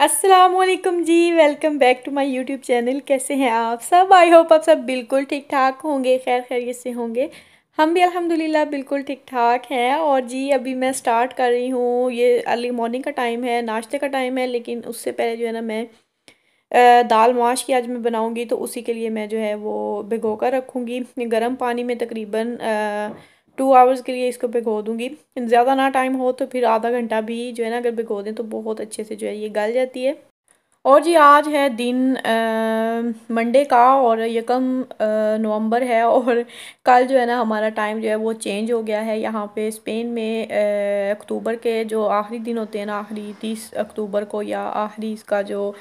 अस्सलामुअलैकुम जी। Welcome back to my YouTube channel. कैसे हैं आप सब? आई होप आप सब बिल्कुल ठीक ठाक होंगे, खैर खैरियत से होंगे। हम भी अल्हम्दुलिल्लाह बिल्कुल ठीक ठाक हैं। और जी अभी मैं स्टार्ट कर रही हूँ। ये अर्ली मॉर्निंग का टाइम है, नाश्ते का टाइम है, लेकिन उससे पहले जो है ना मैं दाल माश की आज मैं बनाऊँगी, तो उसी के लिए मैं जो है वो भिगो कर रखूँगी गर्म पानी में। तकरीबन 2 आवर्स के लिए इसको भिगो दूँगी। ज़्यादा ना टाइम हो तो फिर आधा घंटा भी जो है ना अगर भिगो दें तो बहुत अच्छे से जो है ये गल जाती है। और जी आज है दिन मंडे का और यकम नवंबर है। और कल जो है ना हमारा टाइम जो है वो चेंज हो गया है। यहाँ पे स्पेन में अक्टूबर के जो आखिरी दिन होते हैं ना, आखिरी 30 अक्टूबर को या आखिरी इसका जो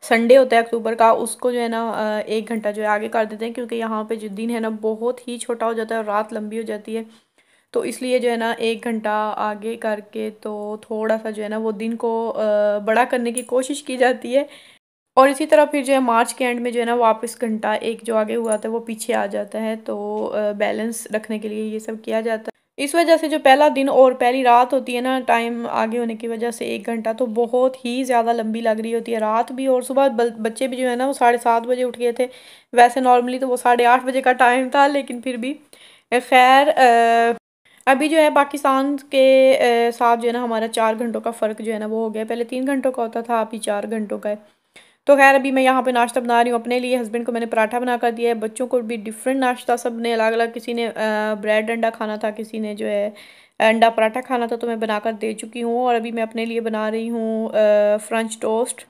संडे होता है अक्टूबर का, उसको जो है ना 1 घंटा जो है आगे कर देते हैं, क्योंकि यहाँ पे जो दिन है ना बहुत ही छोटा हो जाता है और रात लंबी हो जाती है। तो इसलिए जो है ना 1 घंटा आगे करके तो थोड़ा सा जो है ना वो दिन को बड़ा करने की कोशिश की जाती है। और इसी तरह फिर जो है मार्च के एंड में जो है ना वापस घंटा एक जो आगे हुआ था वो पीछे आ जाता है। तो बैलेंस रखने के लिए ये सब किया जाता है। इस वजह से जो पहला दिन और पहली रात होती है ना, टाइम आगे होने की वजह से 1 घंटा तो बहुत ही ज़्यादा लंबी लग रही होती है रात भी। और सुबह बच्चे भी जो है ना वो 7:30 बजे उठ गए थे। वैसे नॉर्मली तो वो 8:30 बजे का टाइम था, लेकिन फिर भी खैर अभी जो है पाकिस्तान के साथ जो है ना हमारा 4 घंटों का फ़र्क जो है ना वो हो गया। पहले 3 घंटों का होता था, अभी 4 घंटों का है। तो खैर अभी मैं यहाँ पे नाश्ता बना रही हूँ अपने लिए। हस्बैंड को मैंने पराठा बना कर दिया है, बच्चों को भी डिफरेंट नाश्ता, सब ने अलग अलग। किसी ने ब्रेड अंडा खाना था, किसी ने जो है अंडा पराठा खाना था, तो मैं बना कर दे चुकी हूँ। और अभी मैं अपने लिए बना रही हूँ फ्रेंच टोस्ट,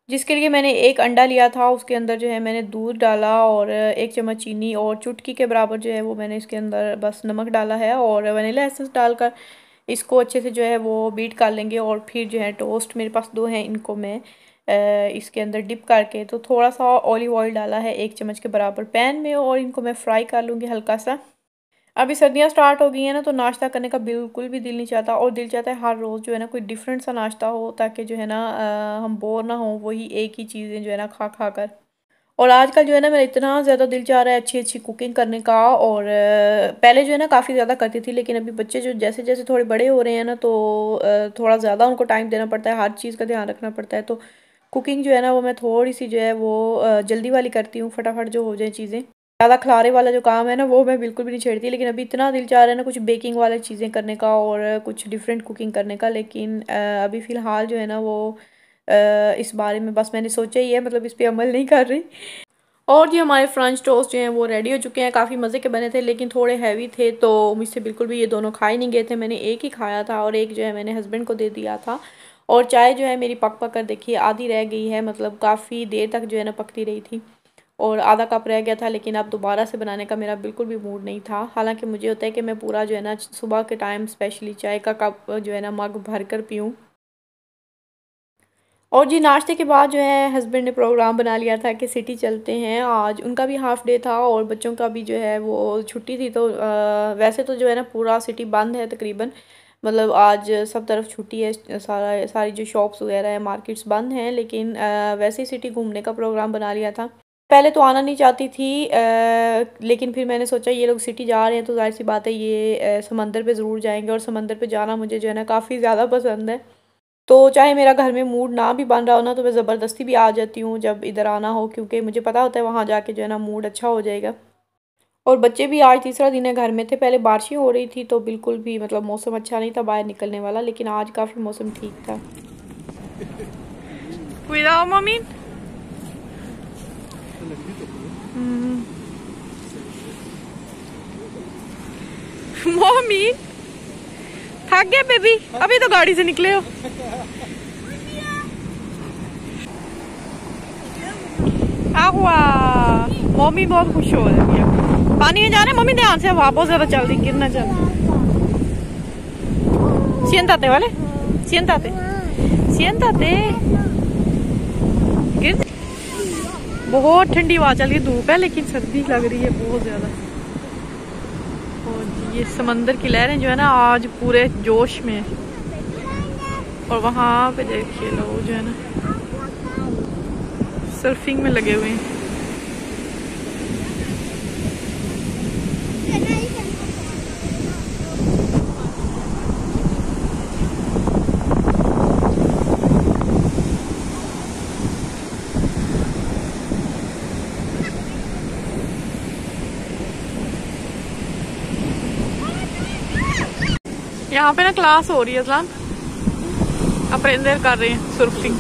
जिसके लिए मैंने एक अंडा लिया था। उसके अंदर जो है मैंने दूध डाला और 1 चम्मच चीनी और चुटकी के बराबर जो है वो मैंने इसके अंदर बस नमक डाला है और वनीला एसेंस डालकर इसको अच्छे से जो है वो बीट कर लेंगे। और फिर जो है टोस्ट मेरे पास 2 हैं, इनको मैं इसके अंदर डिप करके तो थोड़ा सा ऑलिव ऑयल डाला है 1 चम्मच के बराबर पैन में, और इनको मैं फ्राई कर लूँगी हल्का सा। अभी सर्दियाँ स्टार्ट हो गई हैं ना, तो नाश्ता करने का बिल्कुल भी दिल नहीं चाहता, और दिल चाहता है हर रोज़ जो है ना कोई डिफरेंट सा नाश्ता हो, ताकि जो है ना हम बोर ना हो वही एक ही चीज़ें जो है ना खा खा कर। और आजकल जो है ना मेरा इतना ज़्यादा दिल चाह रहा है अच्छी अच्छी कुकिंग करने का। और पहले जो है ना काफ़ी ज़्यादा करती थी, लेकिन अभी बच्चे जो जैसे जैसे थोड़े बड़े हो रहे हैं ना, तो थोड़ा ज़्यादा उनको टाइम देना पड़ता है, हर चीज़ का ध्यान रखना पड़ता है। तो कुकिंग जो है ना वो मैं थोड़ी सी जो है वो जल्दी वाली करती हूँ, फटाफट जो हो जाए चीज़ें। ज़्यादा खलारे वाला जो काम है ना वो मैं बिल्कुल भी नहीं छेड़ती। लेकिन अभी इतना दिल चाह रहा है ना कुछ बेकिंग वाली चीज़ें करने का और कुछ डिफरेंट कुकिंग करने का, लेकिन अभी फ़िलहाल जो है ना वो इस बारे में बस मैंने सोचा ही है, मतलब इस पे अमल नहीं कर रही। और जी हमारे फ्रेंच टोस्ट जो हैं वो रेडी हो चुके हैं। काफ़ी मज़े के बने थे, लेकिन थोड़े हैवी थे, तो मुझसे बिल्कुल भी ये दोनों खाए नहीं गए थे। मैंने एक ही खाया था और एक जो है मैंने हस्बैंड को दे दिया था। और चाय जो है मेरी पक पक कर देखिए आधी रह गई है, मतलब काफ़ी देर तक जो है ना पकती रही थी और आधा कप रह गया था। लेकिन अब दोबारा से बनाने का मेरा बिल्कुल भी मूड नहीं था। हालांकि मुझे होता है कि मैं पूरा जो है ना सुबह के टाइम स्पेशली चाय का कप जो है ना मग भर कर पीऊँ। और जी नाश्ते के बाद जो है हस्बैंड ने प्रोग्राम बना लिया था कि सिटी चलते हैं। आज उनका भी हाफ़ डे था और बच्चों का भी जो है वो छुट्टी थी। तो वैसे तो जो है ना पूरा सिटी बंद है तकरीबन, मतलब आज सब तरफ छुट्टी है, सारी जो शॉप्स वगैरह है, मार्केट्स बंद हैं। लेकिन वैसे ही सिटी घूमने का प्रोग्राम बना लिया था। पहले तो आना नहीं चाहती थी, लेकिन फिर मैंने सोचा ये लोग सिटी जा रहे हैं तो जाहिर सी बात है ये समंदर पे ज़रूर जाएंगे, और समंदर पे जाना मुझे जो है ना काफ़ी ज़्यादा पसंद है। तो चाहे मेरा घर में मूड ना भी बन रहा हो ना, तो मैं ज़बरदस्ती भी आ जाती हूँ जब इधर आना हो, क्योंकि मुझे पता होता है वहाँ जाके जो है ना मूड अच्छा हो जाएगा। और बच्चे भी आज तीसरा दिन है घर में थे। पहले बारिशें हो रही थी तो बिल्कुल भी मतलब मौसम अच्छा नहीं था बाहर निकलने वाला, लेकिन आज काफ़ी मौसम ठीक था। Cuidado, mami. मम्मी थक गए बेबी, अभी तो गाड़ी से निकले हो। आहुआ मम्मी बहुत खुश हो रही है। पानी में जा रहे मम्मी, ध्यान से, हवा बहुत ज्यादा चल रही, गिरना चल। siéntate vale, siéntate siéntate। गिर। बहुत ठंडी हवा चल रही है, धूप है लेकिन सर्दी लग रही है बहुत ज्यादा। और ये समंदर की लहरें जो है ना आज पूरे जोश में, और वहाँ पे देखिए लोग जो है ना सर्फिंग में लगे हुए हैं। यहाँ पे ना क्लास हो रही है अज़लान, अप्रेंजर कर रहे हैं सर्फिंग।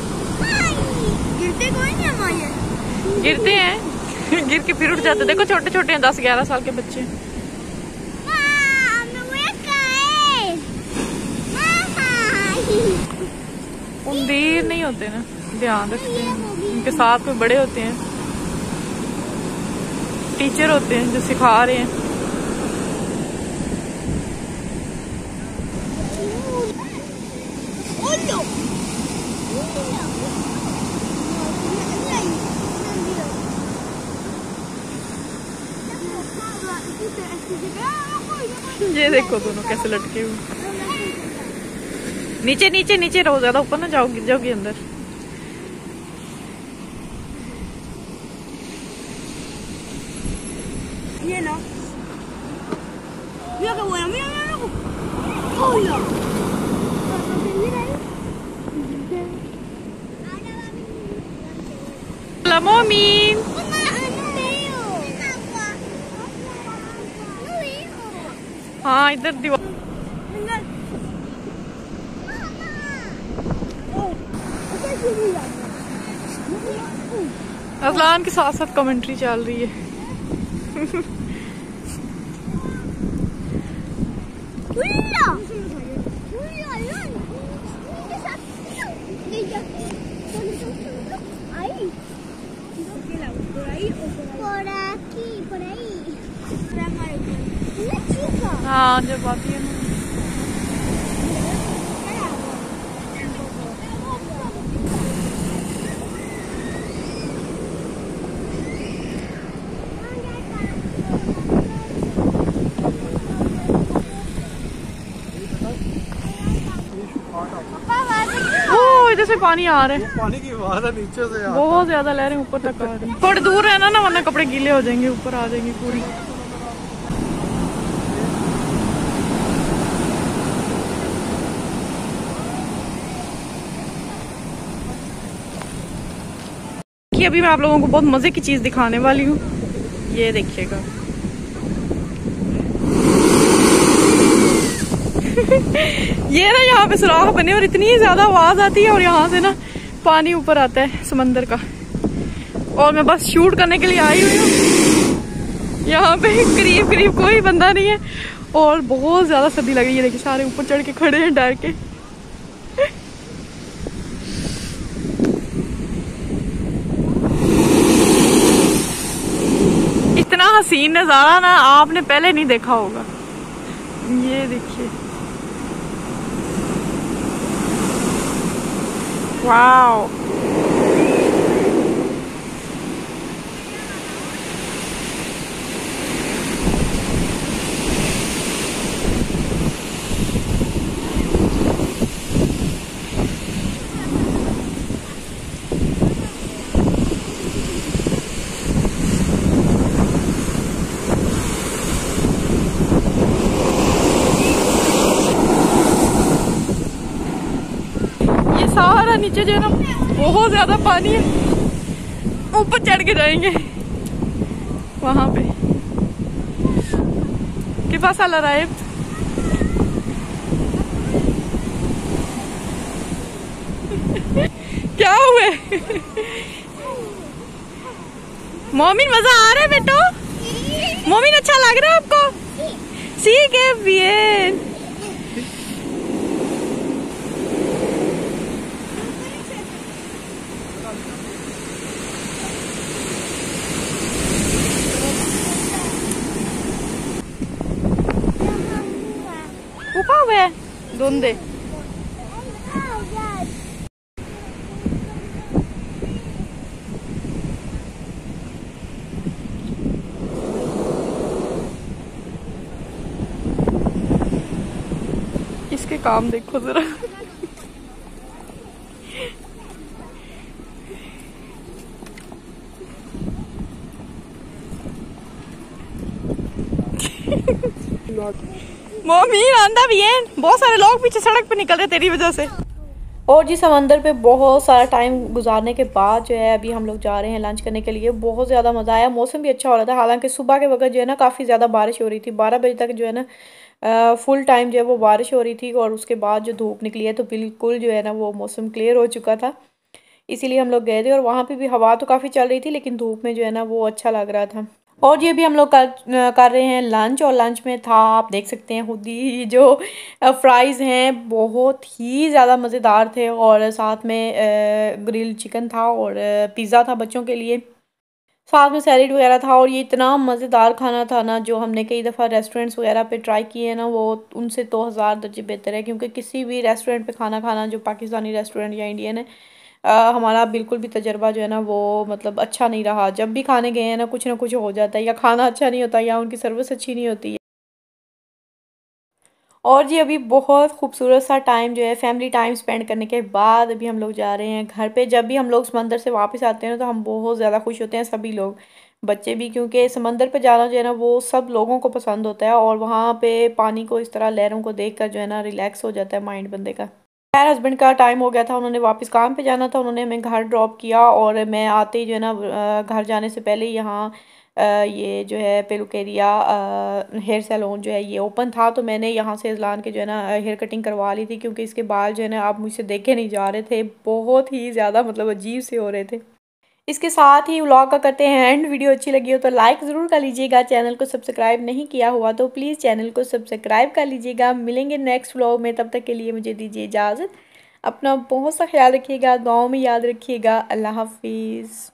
गिरते कोई नहीं हमारे, गिरते हैं गिर के फिर उठ जाते। देखो छोटे छोटे हैं, 10-11 साल के बच्चे। उम्मीद नहीं होते ना, ध्यान रखते हैं। उनके साथ कोई बड़े होते हैं, टीचर होते हैं जो सिखा रहे हैं। ये देखो दोनों कैसे लटके हुए। नीचे नीचे नीचे रहो, ज्यादा ऊपर ना जाओ, गिर जाओगी अंदर। ये ना, mira qué bueno, mira, mira, mira. ¡Hola! Hola, mami. हाँ इधर दीवार। अज़लान के साथ साथ कमेंट्री चल रही है। हाँ जब आती है ना। इधर से पानी आ रहा है, पानी की आवाज़ है नीचे से, बहुत ज्यादा लहरें ऊपर तक आ रही हैं। थोड़ी दूर रहना ना, वरना कपड़े गीले हो जाएंगे, ऊपर आ जाएंगे पूरी। कि अभी मैं आप लोगों को बहुत मजे की चीज दिखाने वाली हूँ, ये देखिएगा। ये ना यहाँ पे सुराख बने और इतनी ज्यादा आवाज आती है, और यहाँ से ना पानी ऊपर आता है समंदर का। और मैं बस शूट करने के लिए आई हुई हूँ। यहाँ पे करीब करीब कोई बंदा नहीं है, और बहुत ज्यादा सर्दी लग रही है। देखिए सारे ऊपर चढ़ के खड़े हैं डर के। इतना हसीन नजारा ना आपने पहले नहीं देखा होगा। ये देखिए, वाओ। सारा नीचे जो है ना बहुत ज्यादा पानी है, ऊपर चढ़ के जाएंगे वहां पे। के पास आ रहा है क्या हुए? मोमिन मजा आ रहा है बेटो? मोमिन अच्छा लग रहा है आपको? सी के bien। Upa ¿dónde? इसके काम देखो जरा। मम्मी आंदा भी है, बहुत सारे लोग पीछे सड़क पे निकल रहे तेरी वजह से। और जी समंदर पे बहुत सारा टाइम गुजारने के बाद जो है अभी हम लोग जा रहे हैं लंच करने के लिए। बहुत ज़्यादा मज़ा आया, मौसम भी अच्छा हो रहा था। हालांकि सुबह के वक्त जो है ना काफ़ी ज़्यादा बारिश हो रही थी, 12 बजे तक जो है ना फुल टाइम जो है वो बारिश हो रही थी। और उसके बाद जो धूप निकली है तो बिल्कुल जो है ना वो मौसम क्लियर हो चुका था, इसीलिए हम लोग गए थे। और वहाँ पे भी हवा तो काफ़ी चल रही थी, लेकिन धूप में जो है ना वो अच्छा लग रहा था। और ये भी हम लोग कर रहे हैं लंच। और लंच में था, आप देख सकते हैं खुद ही, जो फ्राइज़ हैं बहुत ही ज़्यादा मज़ेदार थे। और साथ में ग्रिल चिकन था और पिज़्ज़ा था बच्चों के लिए, साथ में सैलेड वगैरह था। और ये इतना मज़ेदार खाना था ना, जो हमने कई दफ़ा रेस्टोरेंट्स वगैरह पे ट्राई किए हैं ना, वो उनसे तो हज़ार दर्जे बेहतर है। क्योंकि किसी भी रेस्टोरेंट पे खाना खाना, जो पाकिस्तानी रेस्टोरेंट या इंडियन है, हमारा बिल्कुल भी तजर्बा जो है ना वो मतलब अच्छा नहीं रहा। जब भी खाने गए हैं ना कुछ हो जाता है, या खाना अच्छा नहीं होता या उनकी सर्विस अच्छी नहीं होती है। और जी अभी बहुत खूबसूरत सा टाइम जो है फैमिली टाइम स्पेंड करने के बाद अभी हम लोग जा रहे हैं घर पे। जब भी हम लोग समंदर से वापस आते हैं तो हम बहुत ज़्यादा खुश होते हैं, सभी लोग, बच्चे भी। क्योंकि समंदर पे जाना जो है ना वो सब लोगों को पसंद होता है। और वहाँ पे पानी को, इस तरह लहरों को देख कर जो है ना रिलैक्स हो जाता है माइंड बंदे का। खैर हस्बैंड का टाइम हो गया था, उन्होंने वापस काम पे जाना था, उन्होंने हमें घर ड्रॉप किया। और मैं आते ही जो है ना घर जाने से पहले यहाँ ये जो है पेलुकेरिया हेयर सैलून जो है ये ओपन था। तो मैंने यहाँ से इज़लान के जो है ना हेयर कटिंग करवा ली थी। क्योंकि इसके बाल जो है ना आप मुझसे देखे नहीं जा रहे थे, बहुत ही ज़्यादा मतलब अजीब से हो रहे थे। इसके साथ ही व्लॉग का करते हैं एंड। वीडियो अच्छी लगी हो तो लाइक ज़रूर कर लीजिएगा, चैनल को सब्सक्राइब नहीं किया हुआ तो प्लीज़ चैनल को सब्सक्राइब कर लीजिएगा। मिलेंगे नेक्स्ट व्लॉग में, तब तक के लिए मुझे दीजिए इजाज़त। अपना बहुत सा ख्याल रखिएगा, गाँव में याद रखिएगा। अल्लाह हाफिज़।